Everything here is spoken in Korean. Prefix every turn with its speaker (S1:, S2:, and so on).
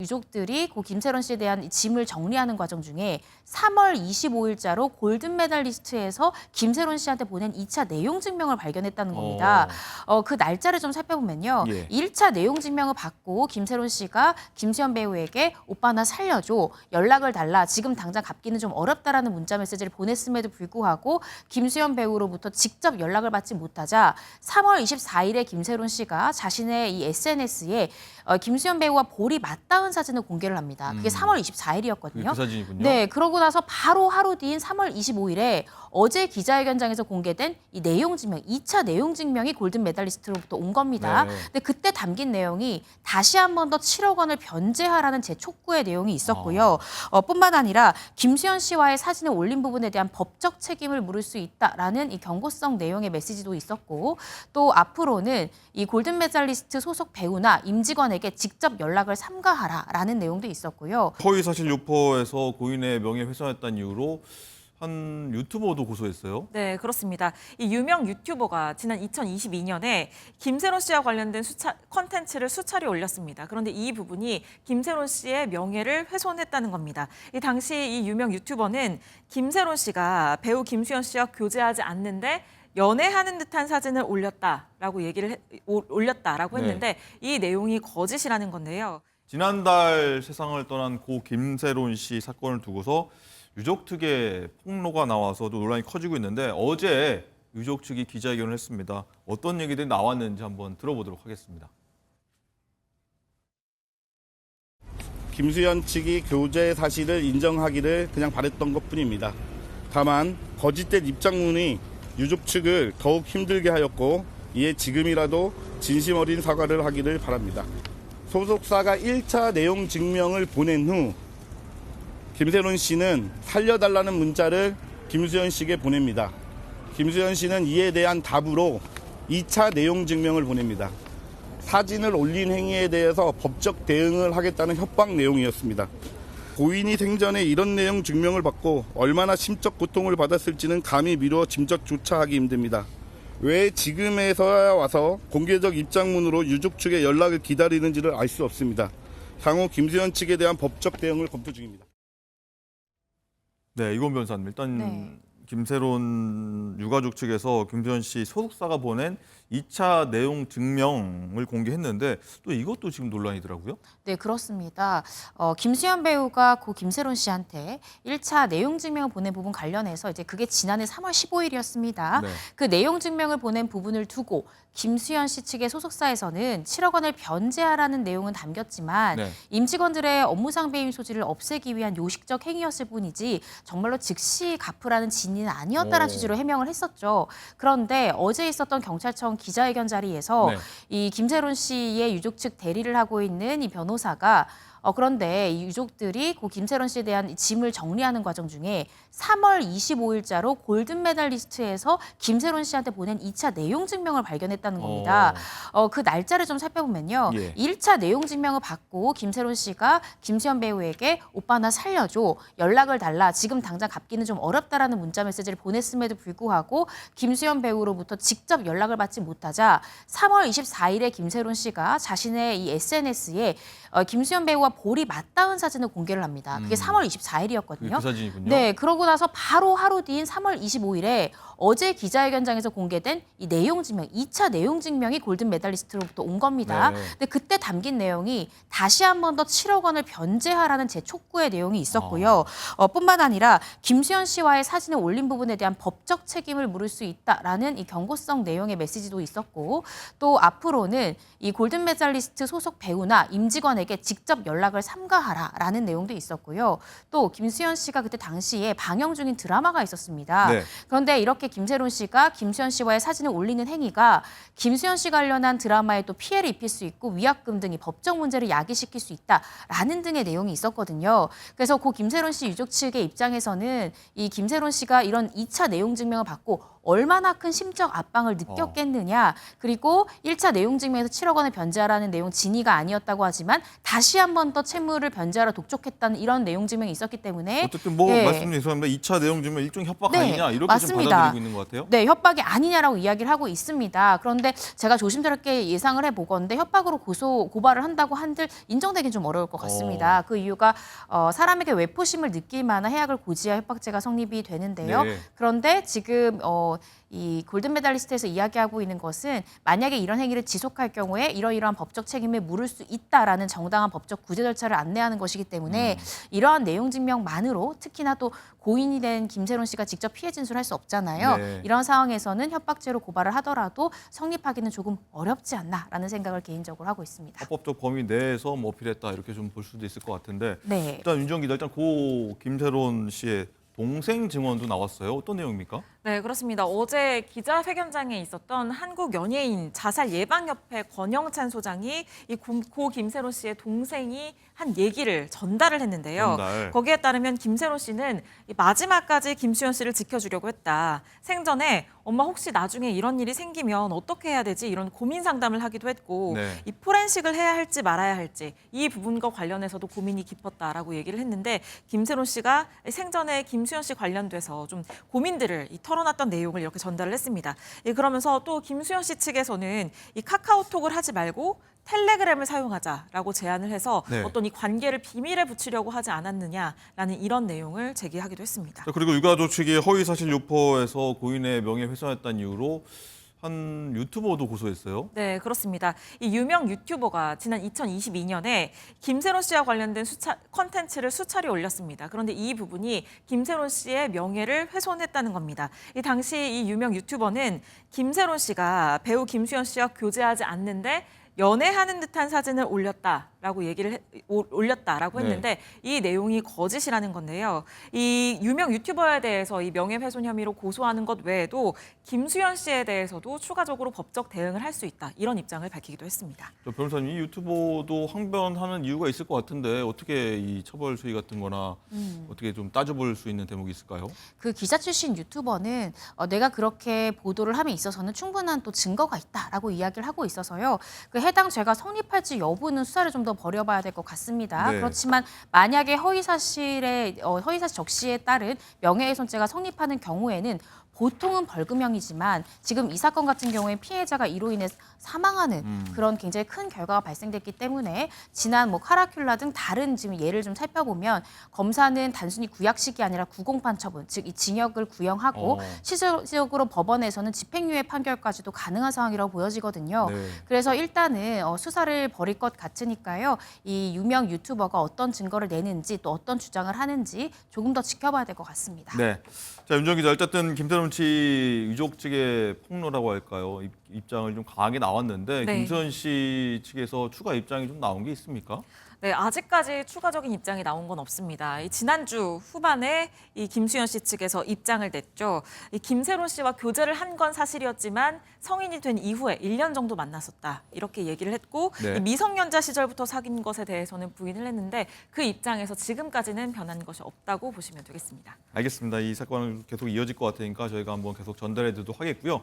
S1: 유족들이 고 김세론 씨에 대한 짐을 정리하는 과정 중에 3월 25일자로 골든 메달리스트에서 김세론 씨한테 보낸 2차 내용 증명을 발견했다는 겁니다. 그 날짜를 좀 살펴보면요.
S2: 예.
S1: 1차 내용 증명을 받고 김세론 씨가 김수현 배우에게 오빠 나 살려줘. 연락을 달라. 지금 당장 갚기는 좀 어렵다라는 문자 메시지를 보냈음에도 불구하고 김수현 배우로부터 직접 연락을 받지 못하자 3월 24일에 김세론 씨가 자신의 이 SNS에 김수현 배우와 볼이 맞닿은 사진을 공개를 합니다. 그게 3월 24일이었거든요.
S2: 그 사진이군요.
S1: 네, 그러고 나서 바로 하루 뒤인 3월 25일에 어제 기자회견장에서 공개된 이 내용 증명, 2차 내용 증명이 골든 메달리스트로부터 온 겁니다.
S2: 네.
S1: 근데 그때 담긴 내용이 다시 한 번 더 7억 원을 변제하라는 제 촉구의 내용이 있었고요. 뿐만 아니라 김수현 씨와의 사진을 올린 부분에 대한 법적 책임을 물을 수 있다라는 이 경고성 내용의 메시지도 있었고, 또 앞으로는 이 골든 메달리스트 소속 배우나 임직원에게 직접 연락을 삼가하라라는 내용도 있었고요.
S2: 허위사실 유포에서 고인의 명예훼손했다는 이유로 한 유튜버도 고소했어요.
S3: 네, 그렇습니다. 이 유명 유튜버가 지난 2022년에 김세론 씨와 관련된 컨텐츠를 수차례 올렸습니다. 그런데 이 부분이 김세론 씨의 명예를 훼손했다는 겁니다. 이 당시 이 유명 유튜버는 김세론 씨가 배우 김수현 씨와 교제하지 않는데 연애하는 듯한 사진을 올렸다라고 했는데 이 내용이 거짓이라는 건데요.
S2: 지난달 세상을 떠난 고 김세론 씨 사건을 두고서 유족 측의 폭로가 나와서도 논란이 커지고 있는데 어제 유족 측이 기자회견을 했습니다. 어떤 얘기들이 나왔는지 한번 들어보도록 하겠습니다.
S4: 김수현 측이 교제 사실을 인정하기를 그냥 바랬던 것뿐입니다. 다만 거짓된 입장문이 유족 측을 더욱 힘들게 하였고 이에 지금이라도 진심 어린 사과를 하기를 바랍니다. 소속사가 1차 내용 증명을 보낸 후 김세론 씨는 살려달라는 문자를 김수현 씨에게 보냅니다. 김수현 씨는 이에 대한 답으로 2차 내용 증명을 보냅니다. 사진을 올린 행위에 대해서 법적 대응을 하겠다는 협박 내용이었습니다. 고인이 생전에 이런 내용 증명을 받고 얼마나 심적 고통을 받았을지는 감히 미루어 짐작조차 하기 힘듭니다. 왜 지금에서야 와서 공개적 입장문으로 유족 측의 연락을 기다리는지를 알 수 없습니다. 향후 김수현 측에 대한 법적 대응을 검토 중입니다.
S2: 네, 이건 변호사님. 일단 김세론 유가족 측에서 김수현 씨 소속사가 보낸 2차 내용 증명을 공개했는데 또 이것도 지금 논란이더라고요.
S1: 네, 그렇습니다. 김수현 배우가 고 김세론 씨한테 1차 내용 증명을 보낸 부분 관련해서 이제 그게 지난해 3월 15일이었습니다.
S2: 네.
S1: 그 내용 증명을 보낸 부분을 두고 김수현 씨 측의 소속사에서는 7억 원을 변제하라는 내용은 담겼지만
S2: 네.
S1: 임직원들의 업무상 배임 소지를 없애기 위한 요식적 행위였을 뿐이지 정말로 즉시 갚으라는 진의는 아니었다는 취지로 해명을 했었죠. 그런데 어제 있었던 경찰청 기자회견 자리에서
S2: 네.
S1: 이 김세론 씨의 유족 측 대리를 하고 있는 이 변호사가 그런데 이 유족들이 고 김세론 씨에 대한 짐을 정리하는 과정 중에 3월 25일자로 골든 메달리스트에서 김세론 씨한테 보낸 2차 내용 증명을 발견했다는 겁니다. 그 날짜를 좀 살펴보면요.
S2: 예.
S1: 1차 내용 증명을 받고 김세론 씨가 김수현 배우에게 오빠 나 살려줘. 연락을 달라. 지금 당장 갚기는 좀 어렵다라는 문자 메시지를 보냈음에도 불구하고 김수현 배우로부터 직접 연락을 받지 못하자 3월 24일에 김세론 씨가 자신의 이 SNS에 김수현 배우와 볼이 맞닿은 사진을 공개를 합니다. 그게 3월 24일이었거든요.
S2: 그 사진이군요.
S1: 네, 그러고 나서 바로 하루 뒤인 3월 25일에 어제 기자회견장에서 공개된 이 내용 증명, 2차 내용 증명이 골든 메달리스트로부터 온 겁니다.
S2: 네.
S1: 근데 그때 담긴 내용이 다시 한 번 더 7억 원을 변제하라는 제 촉구의 내용이 있었고요. 뿐만 아니라 김수현 씨와의 사진을 올린 부분에 대한 법적 책임을 물을 수 있다라는 이 경고성 내용의 메시지도 있었고, 또 앞으로는 이 골든 메달리스트 소속 배우나 임직원에게 직접 연락을 삼가하라라는 내용도 있었고요. 또 김수현 씨가 그때 당시에 방영 중인 드라마가 있었습니다.
S2: 네.
S1: 그런데 이렇게 김세론 씨가 김수현 씨와의 사진을 올리는 행위가 김수현 씨 관련한 드라마에 또 피해를 입힐 수 있고 위약금 등이 법적 문제를 야기시킬 수 있다라는 등의 내용이 있었거든요. 그래서 고 김세론 씨 유족 측의 입장에서는 이 김세론 씨가 이런 2차 내용 증명을 받고 얼마나 큰 심적 압박을 느꼈겠느냐. 그리고 1차 내용 증명에서 7억 원을 변제하라는 내용 진위가 아니었다고 하지만 다시 한 번 더 채무를 변제하러 독촉했다는 이런 내용 증명이 있었기 때문에
S2: 어쨌든 뭐
S1: 예.
S2: 말씀 죄송합니다. 2차 내용 증명 일종 협박
S1: 네,
S2: 아니냐 이렇게 좀
S1: 맞습니다.
S2: 받아들이고 있는 것 같아요.
S1: 네, 협박이 아니냐라고 이야기를 하고 있습니다. 그런데 제가 조심스럽게 예상을 해보건데 협박으로 고발을 한다고 한들 인정되긴 좀 어려울 것 같습니다. 그 이유가 사람에게 외포심을 느낄 만한 해악을 고지하 협박죄가 성립이 되는데요.
S2: 네.
S1: 그런데 지금 이 골든 메달리스트에서 이야기하고 있는 것은 만약에 이런 행위를 지속할 경우에 이러이러한 법적 책임을 물을 수 있다라는 정당한 법적 구제 절차를 안내하는 것이기 때문에 이러한 내용 증명만으로 특히나 또 고인이 된 김세론 씨가 직접 피해 진술할 수 없잖아요.
S2: 네.
S1: 이런 상황에서는 협박죄로 고발을 하더라도 성립하기는 조금 어렵지 않나라는 생각을 개인적으로 하고 있습니다.
S2: 합법적 범위 내에서 뭐 어필했다 이렇게 좀 볼 수도 있을 것 같은데
S1: 네.
S2: 일단 윤정 기자 일단 고 김세론 씨의 동생 증언도 나왔어요. 어떤 내용입니까?
S3: 네, 그렇습니다. 어제 기자회견장에 있었던 한국연예인 자살예방협회 권영찬 소장이 이 고 김세론 씨의 동생이 한 얘기를 전달을 했는데요.
S2: 전달.
S3: 거기에 따르면 김세론 씨는 이 마지막까지 김수현 씨를 지켜주려고 했다. 생전에 엄마 혹시 나중에 이런 일이 생기면 어떻게 해야 되지? 이런 고민 상담을 하기도 했고
S2: 네.
S3: 이 포렌식을 해야 할지 말아야 할지 이 부분과 관련해서도 고민이 깊었다라고 얘기를 했는데 김세론 씨가 생전에 김수현 씨 관련돼서 좀 고민들을 털어놨던 내용을 이렇게 전달을 했습니다. 그러면서 또 김수현 씨 측에서는 이 카카오톡을 하지 말고 텔레그램을 사용하자라고 제안을 해서
S2: 네.
S3: 어떤 이 관계를 비밀에 붙이려고 하지 않았느냐라는 이런 내용을 제기하기도 했습니다.
S2: 자, 그리고 유가족 측이 허위사실 유포해서 고인의 명예훼손했다는 이유로 한 유튜버도 고소했어요.
S3: 네, 그렇습니다. 이 유명 유튜버가 지난 2022년에 김세론 씨와 관련된 컨텐츠를 수차례 올렸습니다. 그런데 이 부분이 김세론 씨의 명예를 훼손했다는 겁니다. 이 당시 이 유명 유튜버는 김세론 씨가 배우 김수현 씨와 교제하지 않는데 연애하는 듯한 사진을 올렸다라고 올렸다라고 했는데 이 내용이 거짓이라는 건데요. 이 유명 유튜버에 대해서 이 명예훼손 혐의로 고소하는 것 외에도 김수현 씨에 대해서도 추가적으로 법적 대응을 할 수 있다. 이런 입장을 밝히기도 했습니다.
S2: 저 변호사님, 이 유튜버도 항변하는 이유가 있을 것 같은데 어떻게 이 처벌 수위 같은 거나 어떻게 좀 따져볼 수 있는 대목이 있을까요?
S1: 그 기자 출신 유튜버는 내가 그렇게 보도를 함에 있어서는 충분한 또 증거가 있다라고 이야기를 하고 있어서요. 그 해당 죄가 성립할지 여부는 수사를 좀 더 벌여봐야 될 것 같습니다.
S2: 네.
S1: 그렇지만 만약에 허위사실 적시에 따른 명예훼손죄가 성립하는 경우에는 보통은 벌금형이지만 지금 이 사건 같은 경우에 피해자가 이로 인해 사망하는 그런 굉장히 큰 결과가 발생됐기 때문에 지난 뭐 카라큘라 등 다른 지금 예를 좀 살펴보면 검사는 단순히 구약식이 아니라 구공판 처분, 즉 이 징역을 구형하고 실질적으로 법원에서는 집행유예 판결까지도 가능한 상황이라고 보여지거든요.
S2: 네.
S1: 그래서 일단은 수사를 벌일 것 같으니까요. 이 유명 유튜버가 어떤 증거를 내는지 또 어떤 주장을 하는지 조금 더 지켜봐야 될 것 같습니다.
S2: 네. 자, 윤정 기자, 어쨌든 김세론 씨 유족 측의 폭로라고 할까요? 입장을 좀 강하게 나왔는데
S3: 네.
S2: 김수현 씨 측에서 추가 입장이 좀 나온 게 있습니까?
S3: 네, 아직까지 추가적인 입장이 나온 건 없습니다. 이 지난주 후반에 이 김수현 씨 측에서 입장을 냈죠. 이 김세론 씨와 교제를 한 건 사실이었지만 성인이 된 이후에 1년 정도 만났었다. 이렇게 얘기를 했고
S2: 네.
S3: 이 미성년자 시절부터 사귄 것에 대해서는 부인을 했는데 그 입장에서 지금까지는 변한 것이 없다고 보시면 되겠습니다.
S2: 알겠습니다. 이 사건은 계속 이어질 것 같으니까 저희가 한번 계속 전달해 드리도록 하겠고요.